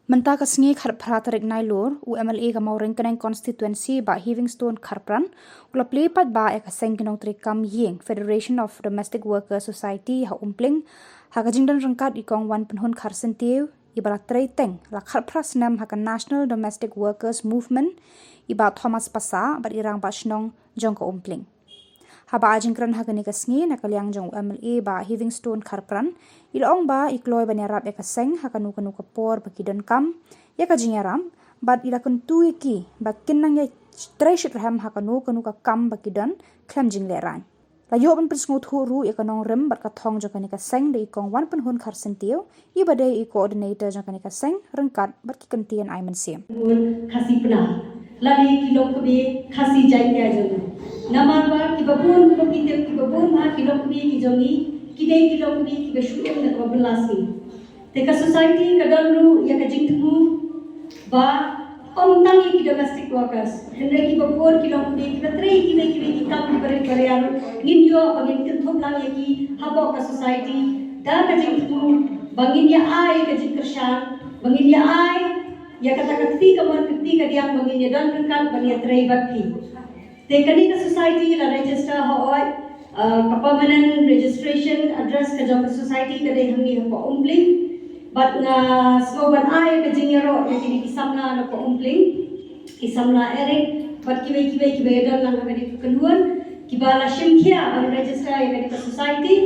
Menta kasngi kharprat nailur UMLA ka mauring kanang constituency ba Livingstone Kharpran ula plepat ba ek seng kinong trikam ying Federation of Domestic Workers Society ha umpling ha kajingdan rangkat ikong wan penhun kharsentiu ibara treteng la kharpras nam ha ka National Domestic Workers Movement iba Thomas Pasa bar irang ba shnong jong ka umpling haba ajingkran ha kani kasngi nakaliang jong UMLA ba Livingstone Kharpran ilong ba ikloy banyarap ek seng ha kanu kapor bakidon kam ya kajingaram bat ila kuntu iki bakin nang ya treshit raham ha kanu ka kam bakidon klam jing leran la yo ban prisngot huru ya kanong rem bat ka thong jo kani ka seng de ikong wan pen hun kharsentiu ibade I coordinator jo kani ka seng rengkat bat ki kentian aiman sim khasi pna lali kilok be khasi jai kya jo namar ba ki babun ko ki babun ha kilok be ki jongi kidai kilok be ki beshuem na ko belasi te ka society ka dalru ya ka jingtmu ba omtang ki domestic workers hendre ki babur kilok be ki batre ki kam ki bare aru nin yo bagin kin thop lang ya ki habo ka society da ka jingtmu bangin ya ai ka jingkershan bangin ya ai ya kata kati kamar kati ka diam bangin ya dan kan bani trai bakti te kani ka society la register ho oi ka permanent registration address ka jong society ka dei hangi ko umpling but na slogan ai ka jingero ya kini kisamna na ko umpling kisamna erek but kibe dan lang ka di keluar kibala shimkhia ban register ya ka society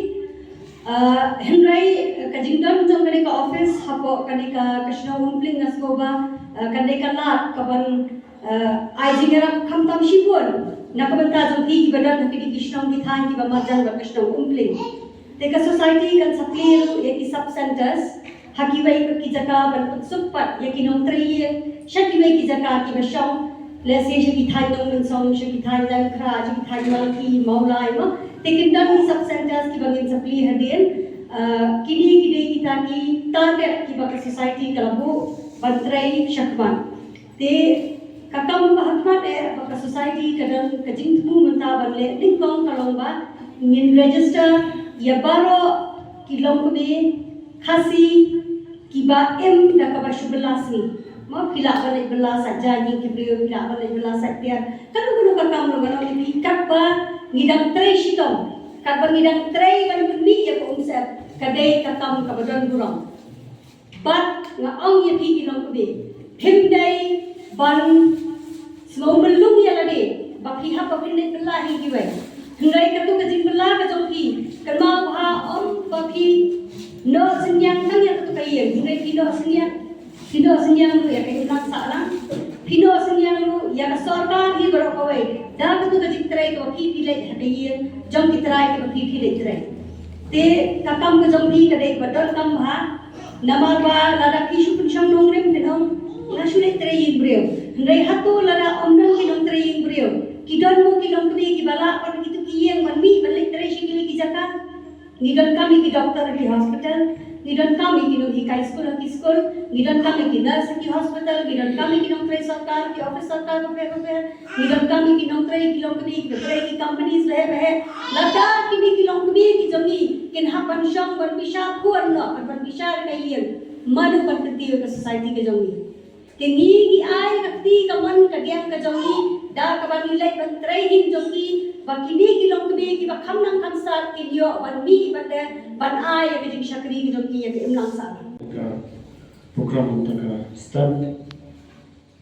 Henry kajingdam jong kani ka office hapo kani ka kashna umpling nasgoba kani ka lat kaban ai jingera khamtam shibon nakabanta jong ki badan kini kishnam ki than ki bamajang ba kashna umpling te ka society kan saplir ya ki sub centers hakibai ki jaka ban suppat ya ki nom triye shakibai ki jaka ki basham lese ki thai nong min song ki thai lang khra ki thai mal ki maulai ma tekin dan sub centers ki bangin sapli hadin kini kita ki target ki baka society kalabu bantrai shakman te kakam bahakmat baka society kadang kajing tu menta banle dingkong kalong ba ngin register ya baro kilong be khasi kiba em dakaba shubelas ni ma pila balik belas saja ni kibrio pila balik belas saja kan guru kakam lo bano ni kakba ngidang tray shitong kakba ngidang tray kan ni ya ko umsep kadai kakam kabadan burang bat nga ang ya pi kilong be himdai ban semua belum ya lade baki ha babin billahi giwai hindai katu kajing billah ka jongki kalma ha om baki no senyang nang ya katu kai hindai kino senyang lu ya kai ulang sala pino senyang lu ya ka sarkar hi baro kawai da katu kajing trai ko ki pilai hadai jong ki trai ko ki pilai trai te kakam ka jongki kadai badal kam ha namar ba lada kishu punsham nongrem tenong ngasule trai ibreu Ngai hatu lara omnang kinong traying brio. Kidon mo kinong kini kibala pan kitu kiyeng manmi balik tray shingili ki jaka. Ngidon kami ki doktor ki hospital, ngidon kami kinong hi kai school ki school, ngidon kami ki nurse ki hospital, ngidon kami kinong tray sarkar ki office sarkar ko ngidon kami kinong tray kilong kini ki tray ki companies lehe lada kini kilong kini ki jongi kin hapan shong ban bisha kuan no ban bisha kayeng manu ban ketiyo ka society ke jongi. Kengi gi ai kakti kaman kagiang ka jongi da ka ban nilai ban training jongi bakini ki long kebe ki bakham nang kam sar ki dio ban mi ban de ban ai ya bi shakri ki jongi ya im nang sar ka program ta ka start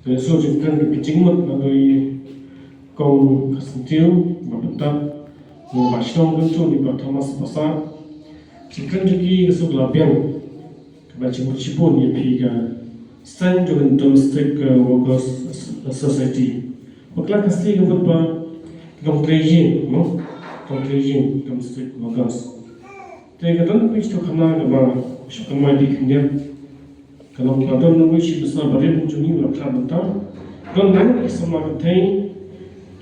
te so jin kan ki jingmot na doi kong kasentiu mabata mo bashong gun chu ni ba Thomas Pasa chikan ji so glabiang ka ba chi chipon ni pi ga Stand to Domestic Workers Society. Makla kasi kapag pa training, no? Training domestic workers. Kaya kadang pwede ito kama ba siya kama di kanya. Kalau kadang nunggu siya besar barin mungkin wala klabata. Kadang nang isama katay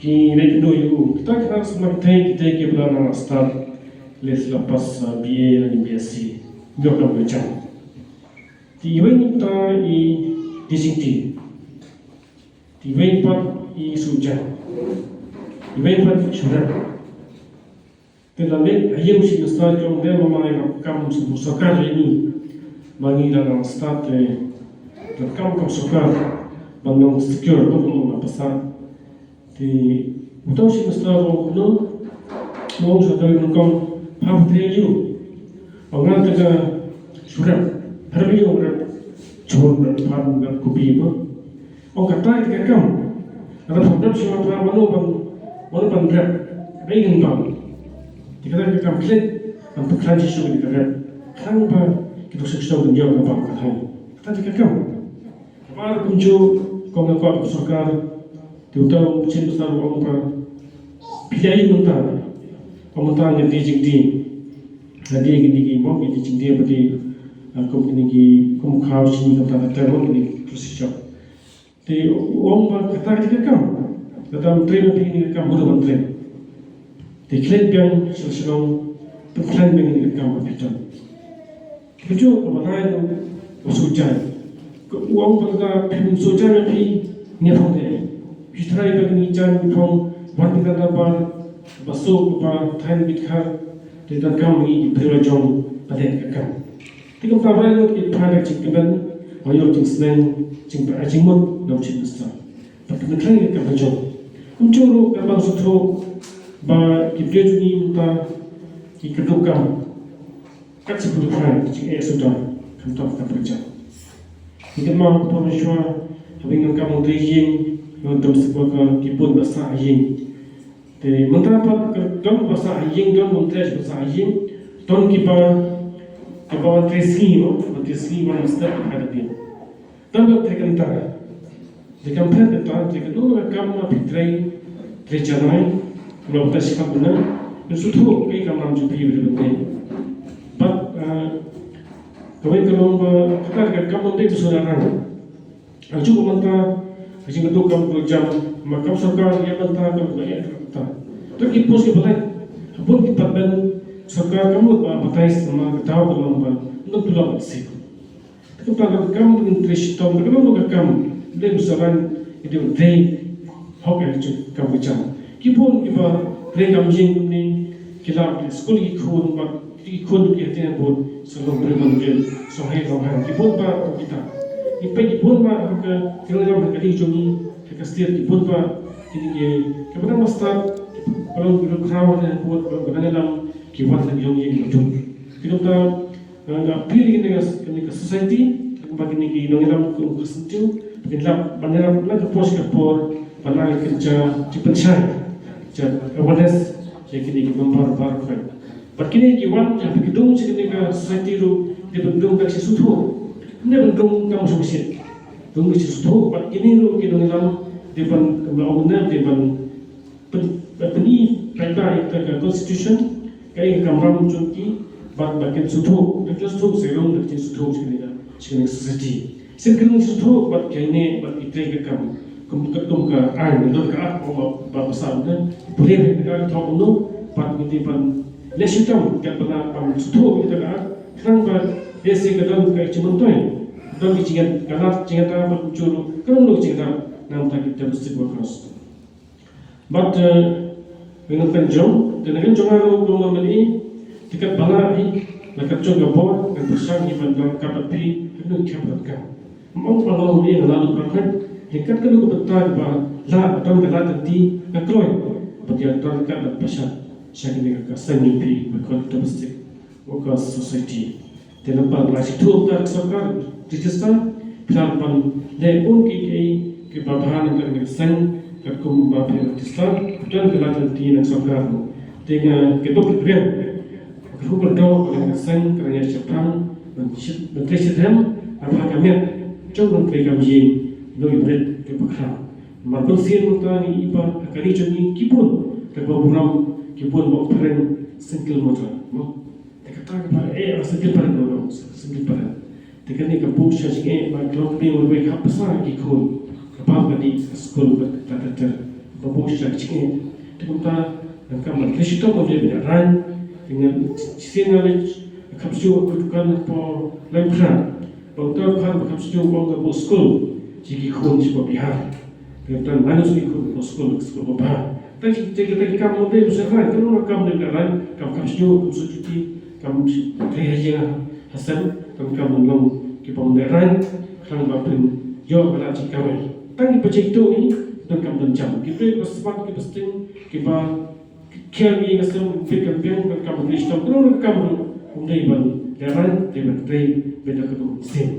ki redo yu. Kita kena sama katay kita ki belana start les lapas BA dan BSc. Biar kau belajar. Di event ta I DCT, di event pat I suja, event pat sudah. Tetapi ayam si besar kalau dia memang kam musakar ini, bagi dalam start dan kamu suka bandung secure tu kamu pasal di utau sih mesti orang kuno mau sekali nukam paham teriu orang tega surat pergi orang cuma paham dengan kopi itu orang kata itu kamu ada problem siapa paham mana pandai ingin paham dikatakan kamu klik untuk transit sudah dikatakan kamu bah kita sesuatu yang jauh apa kata tadi kamu baru kunjung kau nak surkar diutau cinta selalu orang pa pilih mentah orang yang dijingdi nanti gini mau di jingdi berarti kau gini kau kau sini kau tak tahu gini proses job di orang pa kata kita kamu kata trainer ini kamu bukan trainer di klien yang sesuatu klien yang ini kamu betul betul kau mana itu sujan uang pada pihak soja lebih nyefong deh. Kita ini jangan pun wanita dapat masuk ke tahan bitkar dan kami berjuang pada kekal. Tiga tahun itu pada ciptaan ayat yang senang cipta ajimun dan cipta. Tapi mereka ini berjuang. Uncuru kabang suatu bah kita ini minta dikedukan. Kasih bukan jika sudah kantor kerja. Kita mahu permasalahan dengan kamu terjing untuk sebuah kibun bahasa aying. Jadi mendapat don bahasa aying don montres bahasa aying don kita tresi mana step ada dia. Don bertekan tak. Jika mereka tak, jika dulu kamu pitrai terjanai kalau kita sikap benar, itu tu kita kamu jumpai berbeda. But kami kalau kata kamu dia bersaudara, cuba mentah, jika tu kamu berjam, maka surkar dia mentah kamu bayar kata. Tapi pos kita boleh, pun kita ben surkar kamu batai sama tahu kalau untuk pulang sih. Tapi kalau kamu interest tahu, kalau kamu dia bersaudara itu dia hok itu kamu jam. Kipun kita kamu jeng ni kita sekolah ikut kita pun selalu bermanfaat sohai rohan kipun pa kita ipai kipun pa ke kira-kira kali joni ke setiap kipun pa ini ke kepada master kalau berkrawat dan buat dalam kiwan dan joni itu kita pilih ini ke society bagi ini dalam kesentuh dalam bandara lagi pos ke por bandara kerja cepat jadi awareness jadi kita memperbaiki Perkini kiwan yang begitu seketika society itu dibentuk dari sesuatu, ini bentuk kamu sukses. Bentuk sesuatu. Perkini itu kita dalam depan kebangunan depan peni perda itu constitution kayak kamera mencuci bagian sesuatu, bagian sesuatu serong dari sesuatu seketika society. Sekarang sesuatu bagian ini bagi kita kamu kemuka ain itu ke apa besar dan boleh kita tahu dulu bagian depan Lesyutam kat pernah suatu kita kan kerang desi ke dalam ke cementoy dalam kicingan kalat cingan apa muncul kalau lu cingan nam tak kita mesti berkeras but dengan penjong dengan jongaru belum membeli dekat bala ni dekat jonga bawah dan besar di bandar kapapi dengan kapat mau kalau dia lalu berkat dekat kalau betul bah la dan kalat nanti ngakroy bagian terdekat besar saya kena kata nyupi berkat domestik workers society. Dalam bahasa itu tak serkar digital pelan lepun ke bahan yang terkesan kerkum bahan digital dan kelihatan di serkar dengan kedua program kerja dengan kesan kerja Jepang menteri sedang apa kami coba program ini lebih berat kepada maupun siapa tani iba kali jadi kipun terbawa kipun mau peren single motor mau dekatan apa single peren dulu single peren dekatnya kampung sih kalau dia lebih kapasa kikun kapal tadi sekolah berkata kampung sih dekatan dan kamar krisito mau dia beneran dengan knowledge kapsu kutukan po lempran bangta kan kapsu bangta po school jiki kun si bihar dekatan manus ikut po school apa tapi jika kamu dia bersama, kalau kamu dengan kamu sejuk, kamu cuti, kamu terhijau hasil, kamu ngomong kita menderan, kerang bapin yo bela cikawai tangi pecik tu ini dan kam dan jam kita bersepat kita sting kita kian ini ngasem fikir piang dan kam ni stop terus kam undai ban jalan dengan tray beda ketemu sin